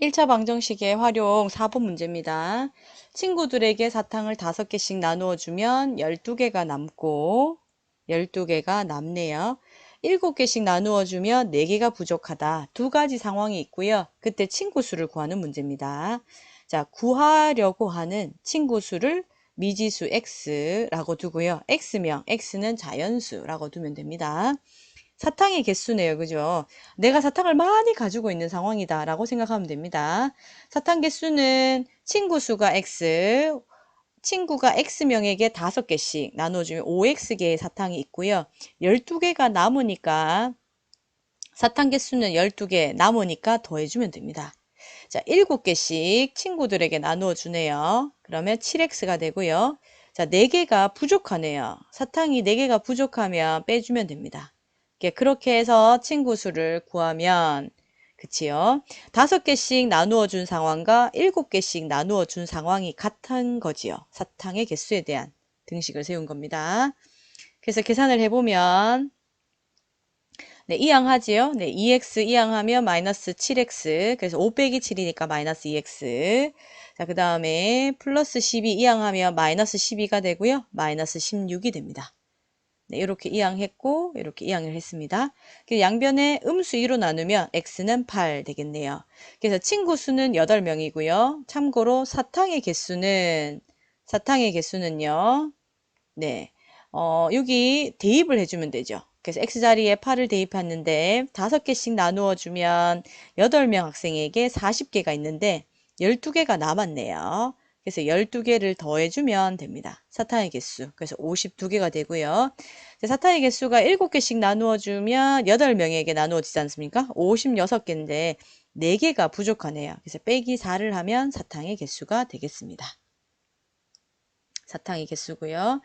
1차 방정식의 활용 4번 문제입니다. 친구들에게 사탕을 5개씩 나누어 주면 12개가 남고 12개가 남네요. 7개씩 나누어 주면 4개가 부족하다. 두 가지 상황이 있고요. 그때 친구 수를 구하는 문제입니다. 자, 구하려고 하는 친구 수를 미지수 x라고 두고요. x명, x는 자연수라고 두면 됩니다. 사탕의 개수네요. 그죠? 내가 사탕을 많이 가지고 있는 상황이다 라고 생각하면 됩니다. 사탕 개수는 친구 수가 x, 친구가 x명에게 5개씩 나눠주면 5x개의 사탕이 있고요. 12개가 남으니까 사탕 개수는 12개 남으니까 더해주면 됩니다. 자, 7개씩 친구들에게 나누어 주네요. 그러면 7x가 되고요. 자, 4개가 부족하네요. 사탕이 4개가 부족하면 빼주면 됩니다. 그렇게 해서 친구 수를 구하면, 그치요? 5개씩 나누어 준 상황과 7개씩 나누어 준 상황이 같은 거지요. 사탕의 개수에 대한 등식을 세운 겁니다. 그래서 계산을 해보면, 네, 이항하지요? 네, 2x 이항하면 마이너스 7x. 그래서 5 빼기 7이니까 마이너스 2x. 자, 그 다음에 플러스 12 이항하면 마이너스 12가 되고요. 마이너스 16이 됩니다. 네, 이렇게 이항했고, 이렇게 이항을 했습니다. 양변에 음수 2로 나누면 x는 8 되겠네요. 그래서 친구 수는 8명이고요. 참고로 사탕의 개수는요. 네, 여기 대입을 해주면 되죠. 그래서 x자리에 8을 대입했는데 5개씩 나누어 주면 8명 학생에게 40개가 있는데 12개가 남았네요. 그래서 12개를 더해주면 됩니다. 사탕의 개수. 그래서 52개가 되고요. 사탕의 개수가 7개씩 나누어 주면 8명에게 나누어지지 않습니까? 56개인데 4개가 부족하네요. 그래서 빼기 4를 하면 사탕의 개수가 되겠습니다. 사탕의 개수고요.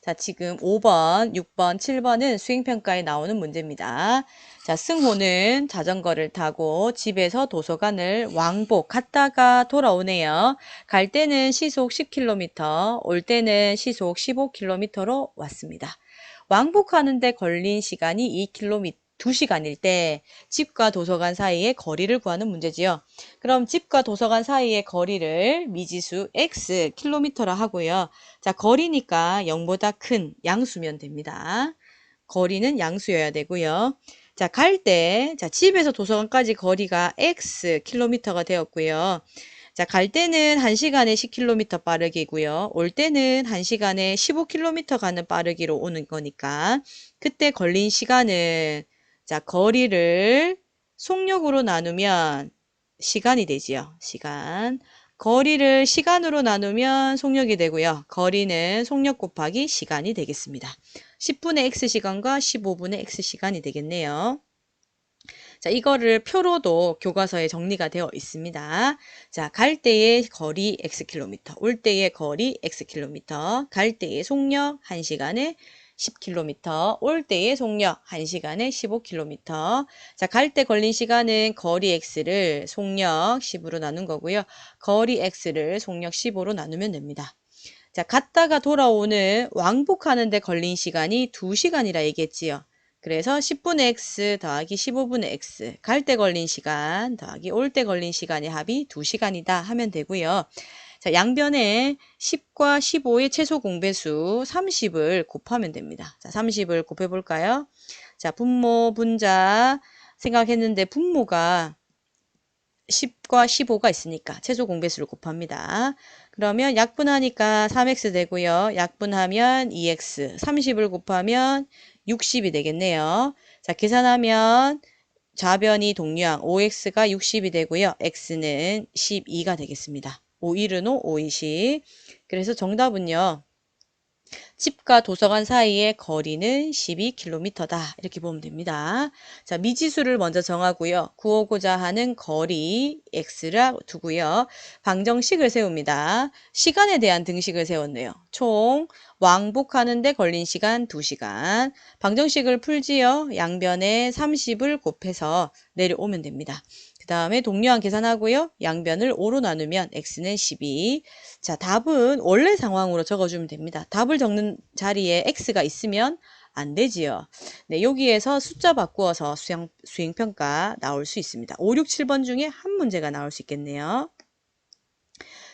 자, 지금 5번, 6번, 7번은 수행평가에 나오는 문제입니다. 자, 승호는 자전거를 타고 집에서 도서관을 왕복 갔다가 돌아오네요. 갈 때는 시속 10km, 올 때는 시속 15km로 왔습니다. 왕복하는데 걸린 시간이 2시간일 때 집과 도서관 사이의 거리를 구하는 문제지요. 그럼 집과 도서관 사이의 거리를 미지수 x 킬로미터라 하고요. 자, 거리니까 0보다 큰 양수면 됩니다. 거리는 양수여야 되고요. 자, 자, 집에서 도서관까지 거리가 x 킬로미터가 되었고요. 자, 갈 때는 1시간에 10km 빠르기고요. 올 때는 1시간에 15km 가는 빠르기로 오는 거니까 그때 걸린 시간은 자, 거리를 속력으로 나누면 시간이 되지요. 시간. 거리를 시간으로 나누면 속력이 되고요. 거리는 속력 곱하기 시간이 되겠습니다. 10분의 x시간과 15분의 x시간이 되겠네요. 자, 이거를 표로도 교과서에 정리가 되어 있습니다. 자, 갈 때의 거리 xkm, 올 때의 거리 xkm, 갈 때의 속력 1시간에 10km, 올 때의 속력 1시간에 15km. 자, 갈 때 걸린 시간은 거리 x를 속력 10으로 나눈 거고요. 거리 x를 속력 15로 나누면 됩니다. 자, 갔다가 돌아오는 왕복하는데 걸린 시간이 2시간이라 얘기했지요. 그래서 10분의 x 더하기 15분의 x, 갈 때 걸린 시간 더하기 올 때 걸린 시간의 합이 2시간이다 하면 되고요. 자, 양변에 10과 15의 최소 공배수 30을 곱하면 됩니다. 자, 30을 곱해볼까요? 자, 분모, 분자 생각했는데 분모가 10과 15가 있으니까 최소 공배수를 곱합니다. 그러면 약분하니까 3x 되고요. 약분하면 2x, 30을 곱하면 60이 되겠네요. 자, 계산하면 좌변이 동류항 5x가 60이 되고요. x는 12가 되겠습니다. 5일은 5, 520. 그래서 정답은요. 집과 도서관 사이의 거리는 12km다. 이렇게 보면 됩니다. 자, 미지수를 먼저 정하고요. 구하고자 하는 거리 x를 두고요. 방정식을 세웁니다. 시간에 대한 등식을 세웠네요. 총 왕복하는데 걸린 시간 2시간. 방정식을 풀지요. 양변에 30을 곱해서 내려오면 됩니다. 그 다음에 동류항 계산하고요. 양변을 5로 나누면 x는 12. 자, 답은 원래 상황으로 적어주면 됩니다. 답을 적는 자리에 x가 있으면 안 되지요. 네, 여기에서 숫자 바꾸어서 수행평가 나올 수 있습니다. 5, 6, 7번 중에 한 문제가 나올 수 있겠네요.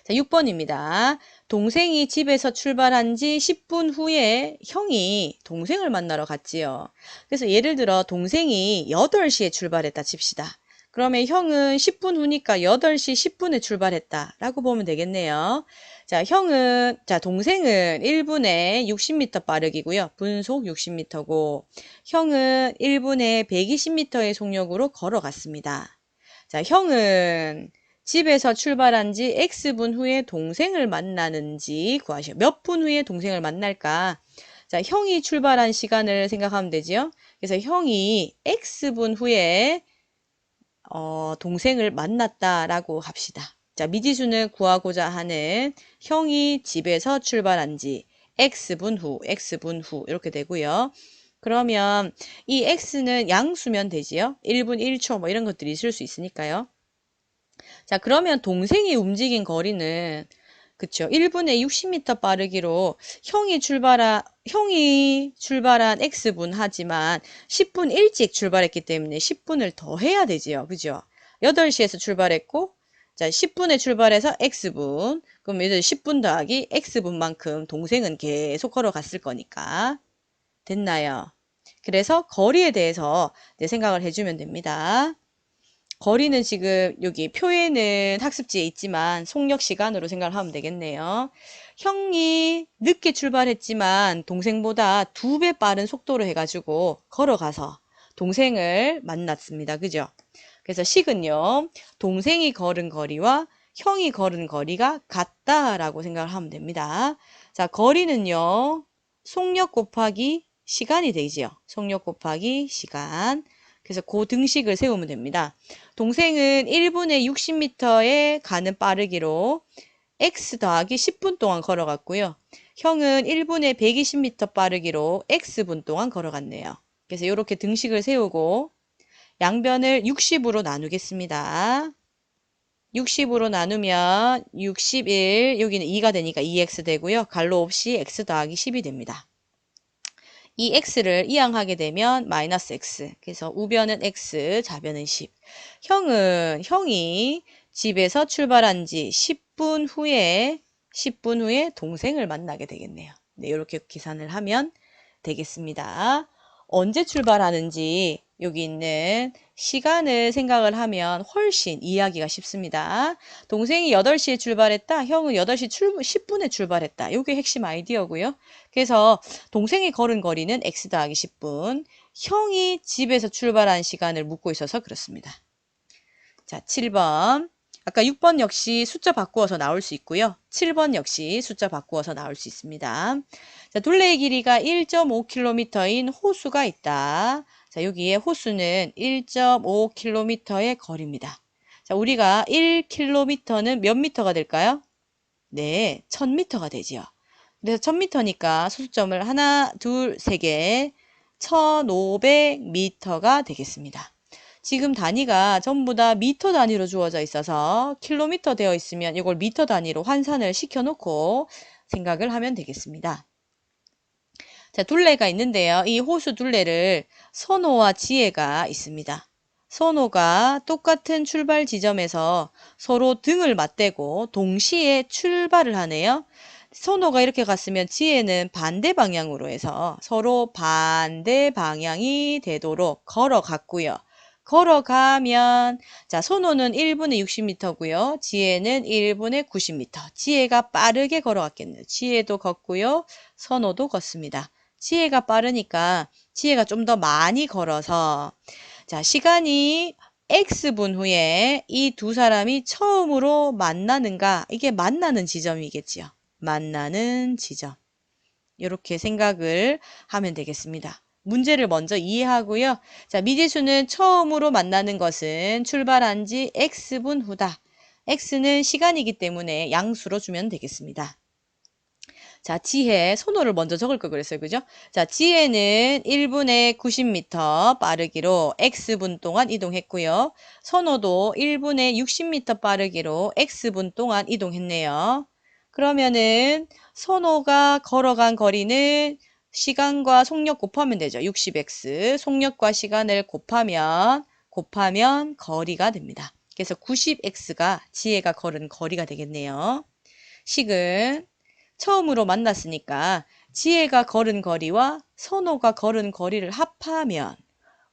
자, 6번입니다. 동생이 집에서 출발한 지 10분 후에 형이 동생을 만나러 갔지요. 그래서 예를 들어 동생이 8시에 출발했다 칩시다. 그러면 형은 10분 후니까 8시 10분에 출발했다 라고 보면 되겠네요. 자, 동생은 1분에 60m 빠르기고요. 분속 60m고, 형은 1분에 120m의 속력으로 걸어갔습니다. 자, 형은 집에서 출발한 지 X분 후에 동생을 만나는지 구하시오. 몇 분 후에 동생을 만날까? 자, 형이 출발한 시간을 생각하면 되지요. 그래서 형이 X분 후에 동생을 만났다라고 합시다. 자, 미지수는 구하고자 하는 형이 집에서 출발한 지 X분 후 이렇게 되고요. 그러면 이 X는 양수면 되지요. 1분 1초 뭐 이런 것들이 있을 수 있으니까요. 자, 그러면 동생이 움직인 거리는 그쵸. 1분에 60m 빠르기로 형이 출발한 X분 하지만 10분 일찍 출발했기 때문에 10분을 더 해야 되지요. 그죠? 8시에서 출발했고, 자, 10분에 출발해서 X분. 그럼 이제 10분 더하기 X분만큼 동생은 계속 걸어갔을 거니까. 됐나요? 그래서 거리에 대해서 생각을 해주면 됩니다. 거리는 지금 여기 표에는 학습지에 있지만 속력 시간으로 생각을 하면 되겠네요. 형이 늦게 출발했지만 동생보다 2배 빠른 속도로 해가지고 걸어가서 동생을 만났습니다. 그죠? 그래서 식은요. 동생이 걸은 거리와 형이 걸은 거리가 같다라고 생각을 하면 됩니다. 자, 거리는요. 속력 곱하기 시간이 되지요. 속력 곱하기 시간. 그래서 그 등식을 세우면 됩니다. 동생은 1분에 60m에 가는 빠르기로 X 더하기 10분 동안 걸어갔고요. 형은 1분에 120m 빠르기로 X분 동안 걸어갔네요. 그래서 이렇게 등식을 세우고 양변을 60으로 나누겠습니다. 60으로 나누면 61, 여기는 2가 되니까 2x 되고요. 괄호 없이 x 더하기 10이 됩니다. 이 x를 이항하게 되면 마이너스 x. 그래서 우변은 x, 좌변은 10. 형이 집에서 출발한 지 10분 후에 동생을 만나게 되겠네요. 네, 이렇게 계산을 하면 되겠습니다. 언제 출발하는지 여기 있는 시간을 생각을 하면 훨씬 이해하기가 쉽습니다. 동생이 8시에 출발했다. 형은 8시 10분에 출발했다. 이게 핵심 아이디어고요. 그래서 동생이 걸은 거리는 x 더하기 10분. 형이 집에서 출발한 시간을 묻고 있어서 그렇습니다. 자, 7번. 아까 6번 역시 숫자 바꾸어서 나올 수 있고요. 7번 역시 숫자 바꾸어서 나올 수 있습니다. 자, 둘레의 길이가 1.5km인 호수가 있다. 자, 여기에 호수는 1.5km의 거리입니다. 자, 우리가 1km는 몇 미터가 될까요? 네, 1000m가 되지요. 그래서 1000m니까 소수점을 하나, 둘, 세 개, 1500m가 되겠습니다. 지금 단위가 전부 다 미터 단위로 주어져 있어서 킬로미터 되어 있으면 이걸 미터 단위로 환산을 시켜놓고 생각을 하면 되겠습니다. 자, 둘레가 있는데요. 이 호수 둘레를 선호와 지혜가 있습니다. 선호가 똑같은 출발 지점에서 서로 등을 맞대고 동시에 출발을 하네요. 선호가 이렇게 갔으면 지혜는 반대 방향으로 해서 서로 반대 방향이 되도록 걸어갔고요. 걸어가면 자, 선호는 1분에 60m고요. 지혜는 1분에 90m. 지혜가 빠르게 걸어갔겠네요. 지혜도 걷고요. 선호도 걷습니다. 지혜가 빠르니까 지혜가 좀 더 많이 걸어서 자, 시간이 X분 후에 이 두 사람이 처음으로 만나는가? 이게 만나는 지점이겠지요. 만나는 지점. 이렇게 생각을 하면 되겠습니다. 문제를 먼저 이해하고요. 자, 미지수는 처음으로 만나는 것은 출발한 지 X분 후다. X는 시간이기 때문에 양수로 주면 되겠습니다. 자, 지혜, 선호를 먼저 적을 걸 그랬어요. 그죠? 자, 지혜는 1분에 90m 빠르기로 X분 동안 이동했고요. 선호도 1분에 60m 빠르기로 X분 동안 이동했네요. 그러면은 선호가 걸어간 거리는 시간과 속력 곱하면 되죠. 60x. 속력과 시간을 곱하면 거리가 됩니다. 그래서 90x가 지혜가 걸은 거리가 되겠네요. 식은 처음으로 만났으니까 지혜가 걸은 거리와 선호가 걸은 거리를 합하면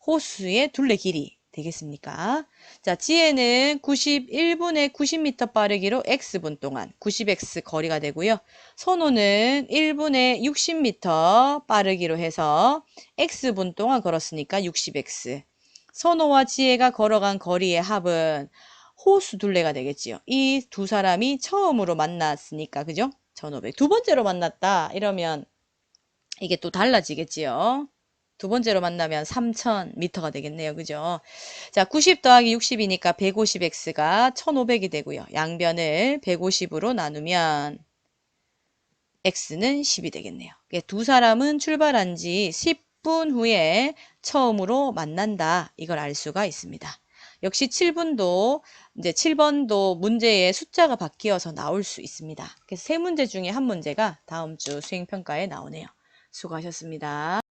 호수의 둘레 길이 되겠습니까? 자, 지혜는 91분의 90m 빠르기로 x분 동안 90x 거리가 되고요. 선호는 1분의 60m 빠르기로 해서 x분 동안 걸었으니까 60x. 선호와 지혜가 걸어간 거리의 합은 호수 둘레가 되겠지요. 이 두 사람이 처음으로 만났으니까, 그죠? 1500. 두 번째로 만났다. 이러면 이게 또 달라지겠지요. 두 번째로 만나면 3000m가 되겠네요. 그죠? 자, 90 더하기 60이니까 150x가 1500이 되고요. 양변을 150으로 나누면 x는 10이 되겠네요. 두 사람은 출발한 지 10분 후에 처음으로 만난다. 이걸 알 수가 있습니다. 역시 7분도 이제 7번도 문제의 숫자가 바뀌어서 나올 수 있습니다. 그래서 세 문제 중에 한 문제가 다음 주 수행평가에 나오네요. 수고하셨습니다.